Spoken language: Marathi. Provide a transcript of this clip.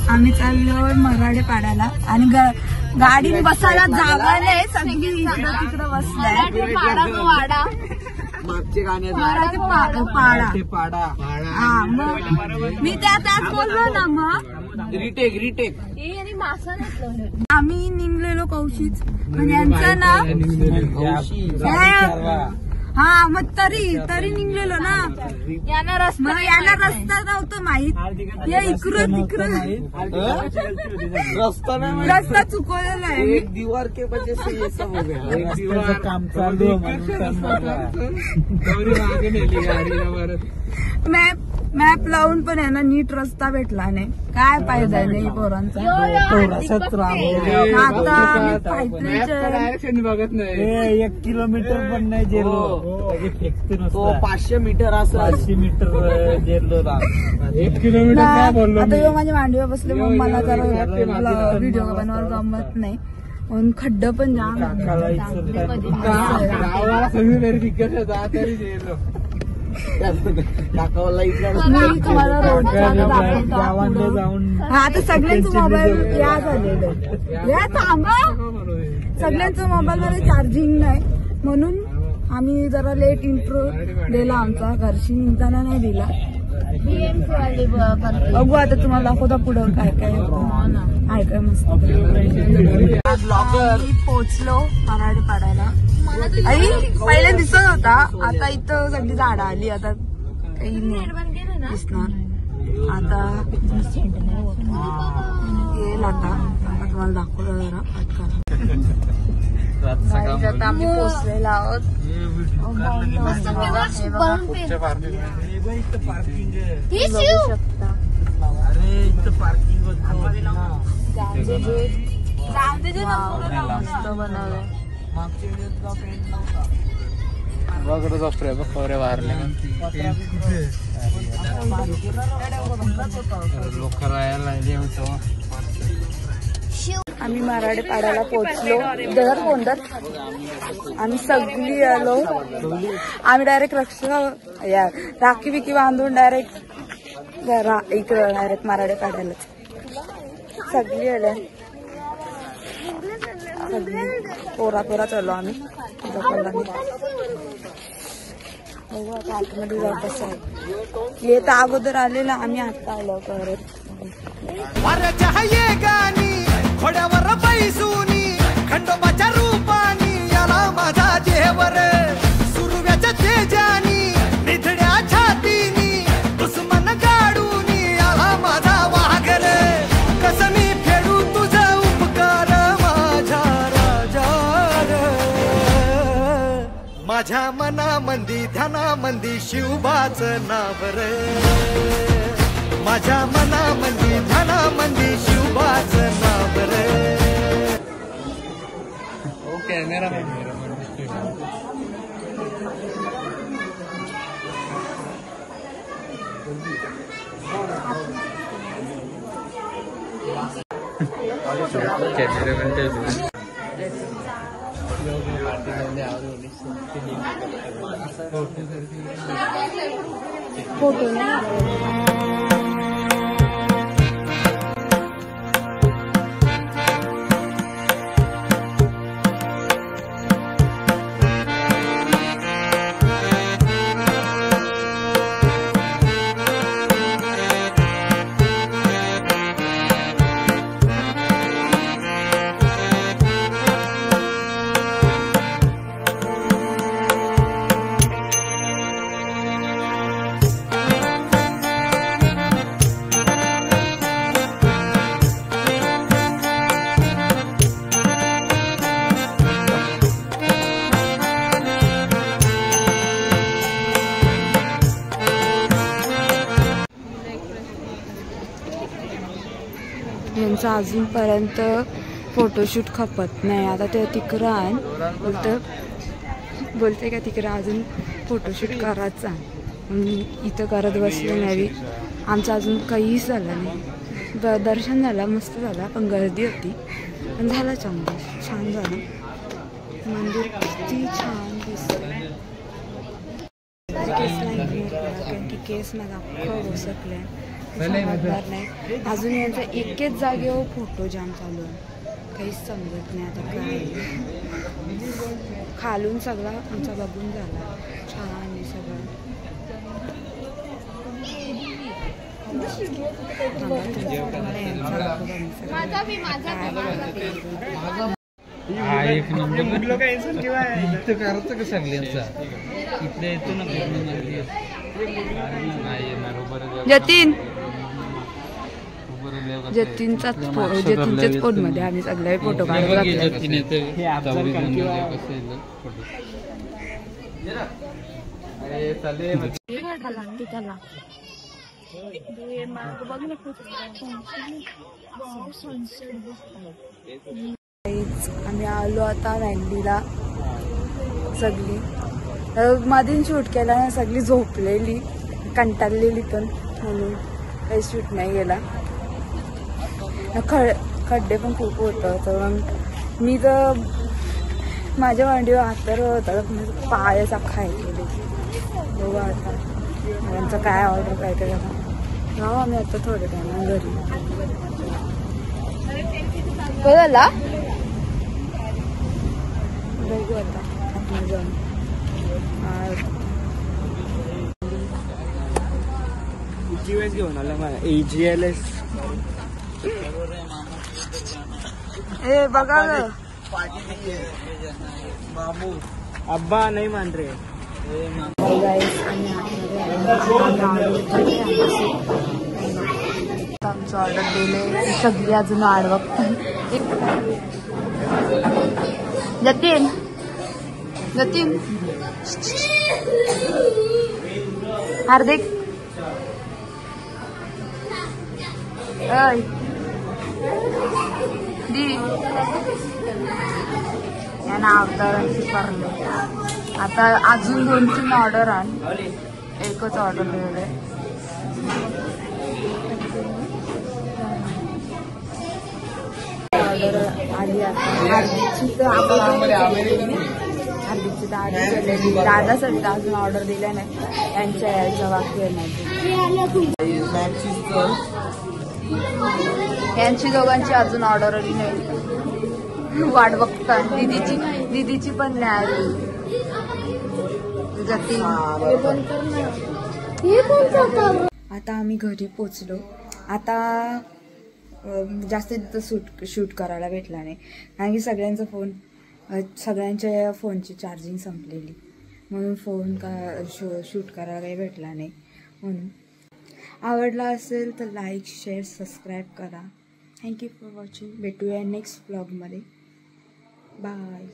आम्ही चाललो मराठे पाड्याला आणि गाडीने बसायला जागा नाही, सगळी इकडं तिकडं बसलाय. वाडा मागचे गाणे मराठी पाडा. हा मग मी त्याच बोललो ना. मग रिटेक आम्ही निघलेलो कौशीच, म्हणजे यांचं नाव. हा मग तरी निघलेलो ना. याला रस्ता नव्हतं माहित, हे इकडं तिकडं रस्ता चुकवलेला आहे. एक दीवार के वजह से ये सब हो गया. काम चालू मॅप लावून पण आहे ना नीट रस्ता भेटला नाही. काय फायदा नाही पोरांचा. आता डायरेक्शन बघत नाही. 1 किलोमीटर पण नाही गेलो, फेकतो 500 मीटर असं 500 मीटर गेलो. 1 किलोमीटर काय बोललो. आता यो माझ्या मांडीवर बसले, मग मला जरा व्हिडिओ बनवायला जमत नाही. म्हणून खड्ड पण जाम. आता सगळ्यांचं मोबाईल या झालेलं. थांबा, सगळ्यांचं मोबाईल मध्ये चार्जिंग नाही, म्हणून आम्ही जरा लेट इंट्रो दिला. आमचा घरशी निघताना नाही दिला. बघू आता तुम्हाला दाखवता पुढं काय काय आहे. काय मस्त पोचलो मराठे पाड्याला. पहिल्या दिसत होता, आता इथं सगळी झाडं आली. आता काही नाही दिसणार. आता येईल. आता तुम्हाला दाखवलं जरा पटकन. आता आम्ही पोचलेलो आहोत. आम्ही मराठे पाड्याला पोहोचलो. आम्ही सगळी आलो. आम्ही डायरेक्ट राखी बिकी बांधून डायरेक्ट इकडे डायरेक्ट मराठे पाड्याला सगळी आल्या. सगळी पोरा चाललो आम्ही. बघू आता आतमध्ये जाऊ कसं आहे. येत अगोदर आलेला, आम्ही आता आलो परत. खोड्यावर बैसूनी खंडोबाच्या रूपानी याला माझा जेवर सुरव्याच्या तेजानी निधड्या छातीनी दुश्मन गाडूनी याला माझा वाघर. कसं मी फेडू तुझा उपकार माझ्या राजा. माझ्या मनामंदी ध्यानामंदी शिवबाचं नाव रे. माझ्या मनामंदी ध्यानामंदी शिवबाचं नाव रे. फोटो यांचा अजूनपर्यंत फोटोशूट खपत नाही. आता ते तिकडं बोलते का तिकडं अजून फोटोशूट करायचा. इथं करत बसले नाही. आमचं अजून काहीच झालं नाही. दर्शन झालं, मस्त झालं, पण गर्दी होती. पण झालं चांगलं, छान झालं. मंदिर किती छान दिसतं. केस नाही कारण की केस माझा अख्खं घसकलं आहे. समजणार नाही. अजून यांचा एकेच जागेवर फोटो जाम चालू आहे, काहीच समजत नाही आता काय. खालून सगळा आमचा बघून झाला, छान आहे सगळं. एक नंबर करायचं का सगळ्यांचा इथल्या येतो ना जतीन जतीनच्याच फोन मध्ये आम्ही सगळे फोटो काढतो. आम्ही आलो आता वॅन्डीला. सगळी मधीन शूट केला ना, सगळी झोपलेली कंटाळलेली पण, म्हणून काही शूट नाही गेला. खड्डे पण खूप होतं, तर मग मी तर माझ्या मांडीवर हातर होता, पायाचा खाय केले. बघा आता त्यांचं काय ऑर्डर काय काय झाला. हो आम्ही आता थोडे टाइम घरी. काय झाला बघू आता आपण जाऊन. घेऊन आला मला AGLS. ए बघा बाबू अब्बा नाही मान रे. आमचं ऑर्डर दिले, सगळी अजून आड बघतात. जतीन जतीन हार्दिक दी यांना अवतारांची करले. आता अजून 2-3 ऑर्डर आण, एकच ऑर्डर दिले. ऑर्डर आली आता हार्दिकची, तर हार्दिकची दादासाठी अजून ऑर्डर दिल्या नाही, त्यांच्या यायचा बाकी आहे नाही. यांची दोघांची अजून ऑर्डर आली नाही, वाट बघतात. दीदीची पण नाही आली. आता आम्ही घरी पोचलो. आता जास्त शूट करायला भेटला नाही, कारण की सगळ्यांच्या फोनची चार्जिंग संपलेली, म्हणून शूट करायला काही भेटला नाही. म्हणून आवडला असेल तर लाईक शेअर सबस्क्राईब करा. Thank you for watching. भेटूया नेक्स्ट ब्लॉगमध्ये. बाय.